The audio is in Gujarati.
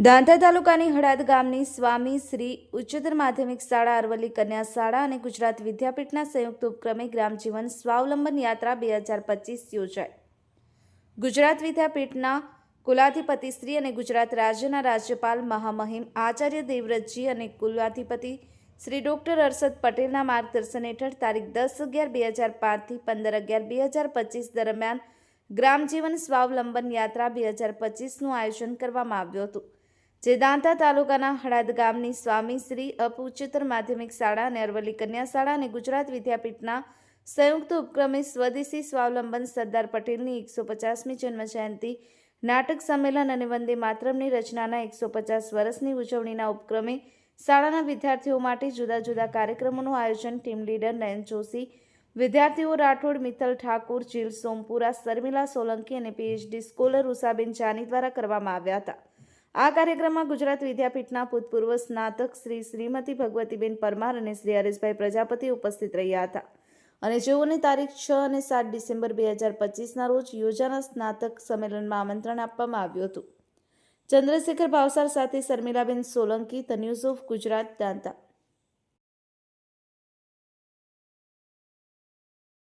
દાંતા તાલુકાની હળાદ ગામની સ્વામી શ્રી ઉચ્ચતર માધ્યમિક શાળા, અરવલ્લી કન્યા શાળા અને ગુજરાત વિદ્યાપીઠના સંયુક્ત ઉપક્રમે ગ્રામજીવન સ્વાવલંબન યાત્રા 2025 યોજાઈ. ગુજરાત વિદ્યાપીઠના કુલાધિપતિ શ્રી અને ગુજરાત રાજ્યના રાજ્યપાલ મહામહિમ આચાર્ય દેવવ્રતજી અને કુલાધિપતિ શ્રી ડોક્ટર હર્ષદ પટેલના માર્ગદર્શન હેઠળ તારીખ 10/11/2005 થી 15/11/2025 દરમિયાન ગ્રામજીવન સ્વાવલંબન યાત્રા 2025નું આયોજન કરવામાં આવ્યું હતું, જે દાંતા તાલુકાના હળાદ ગામની સ્વામી શ્રી ઉચ્ચતર માધ્યમિક શાળા અને અરવલ્લી કન્યા શાળા અને ગુજરાત વિદ્યાપીઠના સંયુક્ત ઉપક્રમે સ્વદેશી સ્વાવલંબન સરદાર પટેલની 150મી જન્મજયંતિ નાટક સંમેલન અને વંદે માતરમની રચનાના 150 વર્ષની ઉજવણીના ઉપક્રમે શાળાના વિદ્યાર્થીઓ માટે જુદા જુદા કાર્યક્રમોનું આયોજન ટીમ લીડર નયન જોશી, વિદ્યાર્થીઓ રાઠોડ, મિત્તલ ઠાકુર, જીલ સોમપુરા, શર્મિલા સોલંકી અને પીએચડી સ્કોલર ઉષાબેન જાની દ્વારા કરવામાં આવ્યા હતા. આ કાર્યક્રમમાં ગુજરાત વિદ્યાપીઠના ભૂતપૂર્વ સ્નાતક શ્રીમતી ભગવતીબેન પરમાર અને શ્રી હરેશભાઈ પ્રજાપતિ ઉપસ્થિત રહ્યા હતા અને જેઓને તારીખ 6 અને 7 ડિસેમ્બર 2025ના રોજ યોજાનાર સ્નાતક સંમેલનમાં આમંત્રણ આપવામાં આવ્યું હતું. ચંદ્રશેખર ભાવસાર સાથે Sharmilaben Solanki, the news of Gujarat, Danta.